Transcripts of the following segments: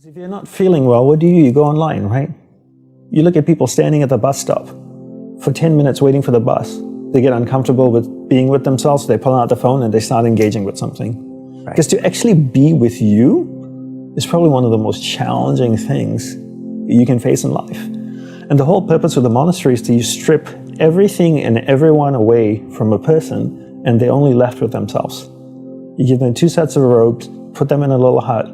If you're not feeling well, what do? You go online, right? You look at people standing at the bus stop for 10 minutes waiting for the bus. They get uncomfortable with being with themselves, they pull out the phone and they start engaging with something. Because to actually be with you is probably one of the most challenging things you can face in life. And the whole purpose of the monastery is to strip everything and everyone away from a person, and they're only left with themselves. You give them 2 sets of robes, put them in a little hut,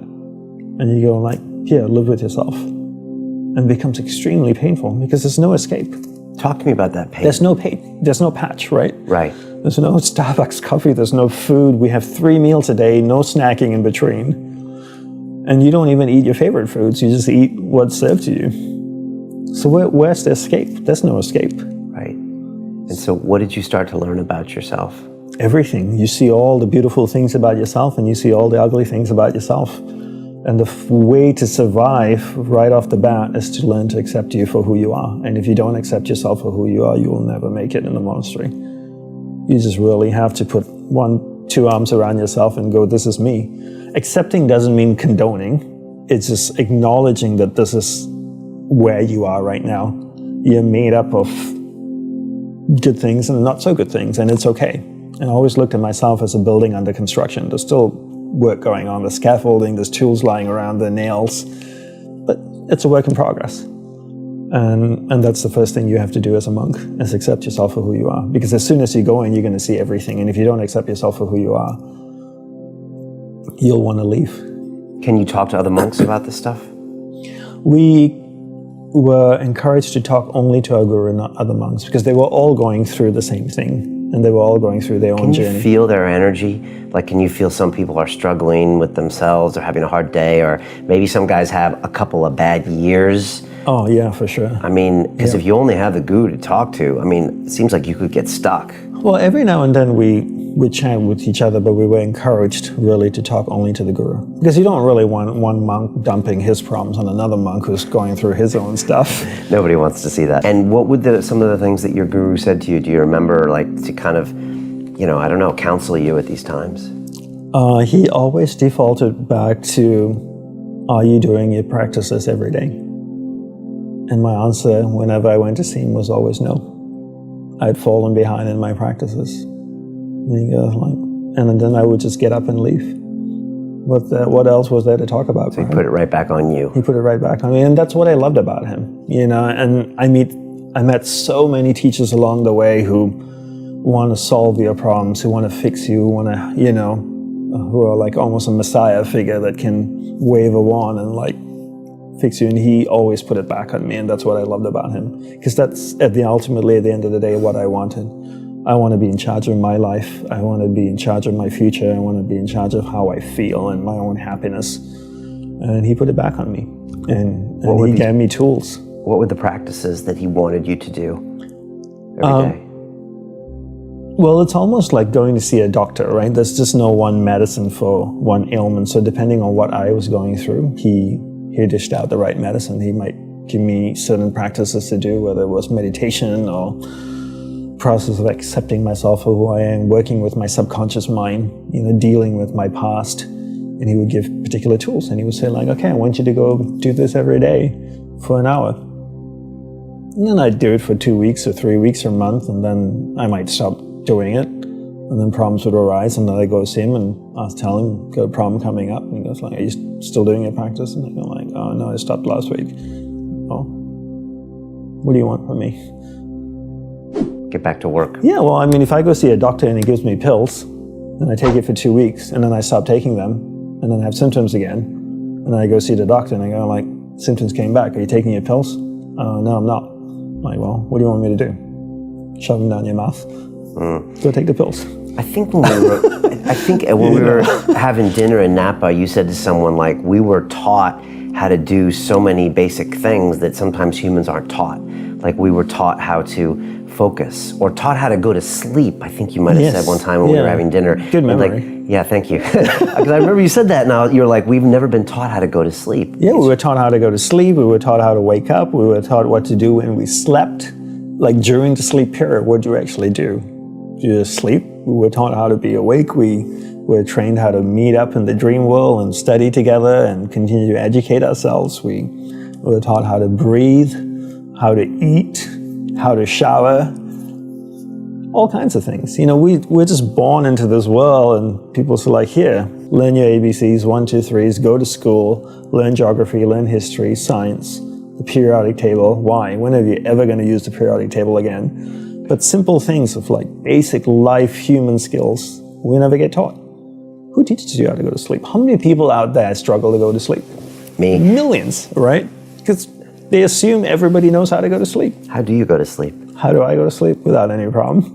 and you go like, here, live with yourself. And it becomes extremely painful because there's no escape. Talk to me about that pain. There's no pain. There's no patch, right? Right. There's no Starbucks coffee. There's no food. We have 3 meals a day, no snacking in between. And you don't even eat your favorite foods. You just eat what's served to you. So where's the escape? There's no escape. Right. And so what did you start to learn about yourself? Everything. You see all the beautiful things about yourself and you see all the ugly things about yourself. And the way to survive right off the bat is to learn to accept you for who you are. And if you don't accept yourself for who you are, you will never make it in the monastery. You just really have to put 1, 2 arms around yourself and go, this is me. Accepting doesn't mean condoning. It's just acknowledging that this is where you are right now. You're made up of good things and not so good things, and it's okay. And I always looked at myself as a building under construction. There's still work going on, the scaffolding, there's tools lying around, the nails, but it's a work in progress. And that's the first thing you have to do as a monk, is accept yourself for who you are. Because as soon as you go in, you're going to see everything. And if you don't accept yourself for who you are, you'll want to leave. Can you talk to other monks about this stuff? We were encouraged to talk only to our guru and not other monks, because they were all going through the same thing. And they were all going through their own journey. Can you feel their energy? Like, can you feel some people are struggling with themselves or having a hard day, or maybe some guys have a couple of bad years? Oh, yeah, for sure. I mean, because if you only have the guru to talk to, I mean, it seems like you could get stuck. Well, every now and then we chat with each other, but we were encouraged really to talk only to the guru. Because you don't really want one monk dumping his problems on another monk who's going through his own stuff. Nobody wants to see that. And what would some of the things that your guru said to you, do you remember, like, to kind of, you know, I don't know, counsel you at these times? He always defaulted back to, are you doing your practices every day? And my answer whenever I went to see him was always no. I'd fallen behind in my practices. And he goes like, and then I would just get up and leave. What else was there to talk about? So he put it right back on you. He put it right back on me, and that's what I loved about him. You know, and I met so many teachers along the way who want to solve your problems, who want to fix you, who want to, you know, who are like almost a messiah figure that can wave a wand and like fix you. And he always put it back on me, and that's what I loved about him, because that's ultimately at the end of the day what I wanted. I want to be in charge of my life. I want to be in charge of my future. I want to be in charge of how I feel and my own happiness. And he put it back on me, and he gave me tools. What were the practices that he wanted you to do every day? Well, it's almost like going to see a doctor, right? There's just no one medicine for one ailment. So depending on what I was going through, he dished out the right medicine. He might give me certain practices to do, whether it was meditation or process of accepting myself for who I am, working with my subconscious mind, you know, dealing with my past. And he would give particular tools, and he would say like, okay, I want you to go do this every day for an hour. And then I'd do it for 2 weeks or 3 weeks or a month, and then I might stop doing it. And then problems would arise, and then I go see him and I'll tell him, got a problem coming up. And he goes like, are you still doing your practice? And I go like, oh no, I stopped last week. Oh, what do you want from me? Get back to work. Yeah, well, I mean, if I go see a doctor and he gives me pills, and I take it for 2 weeks, and then I stop taking them, and then I have symptoms again, and then I go see the doctor, and I go like, symptoms came back, are you taking your pills? No, I'm not. I'm like, well, what do you want me to do? Shove them down your mouth? Go take the pills. I think when we were having dinner in Napa, you said to someone like, we were taught how to do so many basic things that sometimes humans aren't taught. Like we were taught how to focus, or taught how to go to sleep. I think you might have said one time when we were having dinner. Good memory. Like, yeah, thank you. Because I remember you said that, and you're like, we've never been taught how to go to sleep. Yeah, we were taught how to go to sleep. We were taught how to wake up. We were taught what to do when we slept. Like during the sleep period, what do you actually do? Do you just sleep? We were taught how to be awake. We We're trained how to meet up in the dream world and study together and continue to educate ourselves. We're taught how to breathe, how to eat, how to shower, all kinds of things. You know, we're just born into this world, and people say like, here, learn your ABCs, 1, 2, 3s, go to school, learn geography, learn history, science, the periodic table. Why? When are you ever going to use the periodic table again? But simple things of like basic life human skills, we never get taught. Who teaches you how to go to sleep? How many people out there struggle to go to sleep? Me. Millions, right? Because they assume everybody knows how to go to sleep. How do you go to sleep? How do I go to sleep? Without any problem.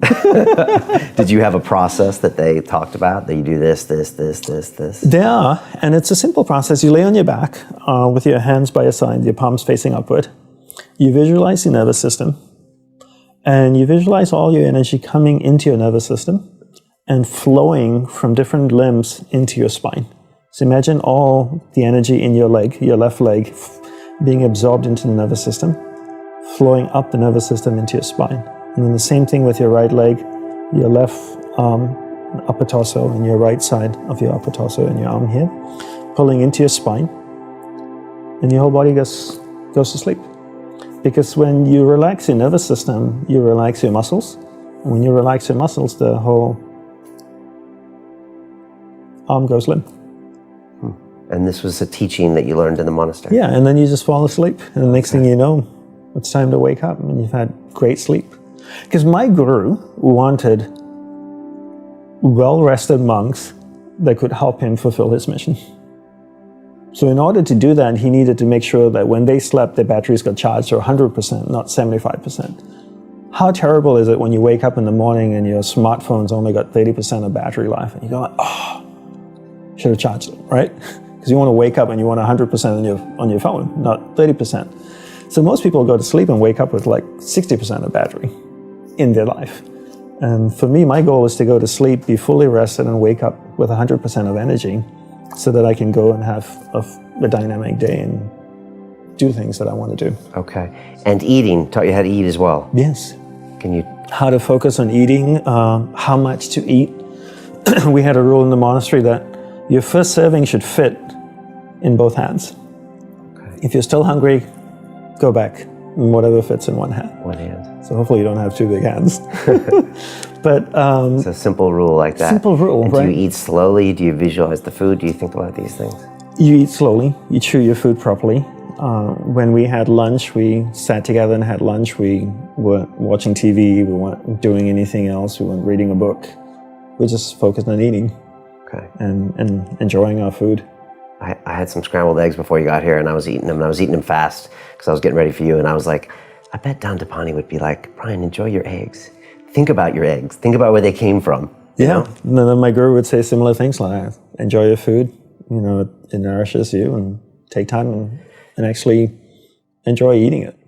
Did you have a process that they talked about? That you do this, this, this, this, this? There are, and it's a simple process. You lay on your back with your hands by your side, your palms facing upward. You visualize your nervous system, and you visualize all your energy coming into your nervous system and flowing from different limbs into your spine. So imagine all the energy in your leg, your left leg, being absorbed into the nervous system, flowing up the nervous system into your spine. And then the same thing with your right leg, your left arm, upper torso, and your right side of your upper torso and your arm here, pulling into your spine, and your whole body goes to sleep. Because when you relax your nervous system, you relax your muscles. And when you relax your muscles, the whole arm goes limp. And this was a teaching that you learned in the monastery? Yeah, and then you just fall asleep. And the next thing you know, it's time to wake up and you've had great sleep. Because my guru wanted well-rested monks that could help him fulfill his mission. So in order to do that, he needed to make sure that when they slept, their batteries got charged to 100%, not 75%. How terrible is it when you wake up in the morning and your smartphone's only got 30% of battery life, and you go, oh, should have charged it, right? Because you want to wake up and you want 100% on your phone, not 30%. So most people go to sleep and wake up with like 60% of battery in their life. And for me, my goal is to go to sleep, be fully rested, and wake up with 100% of energy so that I can go and have a dynamic day and do things that I want to do. Okay. And eating, taught you how to eat as well? Yes. Can you? How to focus on eating, how much to eat. We had a rule in the monastery that your first serving should fit in both hands. Okay. If you're still hungry, go back, and whatever fits in one hand. One hand. So hopefully you don't have two big hands. But it's a simple rule like that. Simple rule, and right? Do you eat slowly? Do you visualize the food? Do you think about these things? You eat slowly. You chew your food properly. When we had lunch, we sat together and had lunch. We weren't watching TV. We weren't doing anything else. We weren't reading a book. We just focused on eating. Okay. And enjoying our food. I had some scrambled eggs before you got here, and I was eating them, and I was eating them fast because I was getting ready for you, and I was like, I bet Dandapani would be like, Brian, enjoy your eggs. Think about your eggs. Think about where they came from. You know? And then my guru would say similar things like, enjoy your food, you know, it nourishes you, and take time and actually enjoy eating it.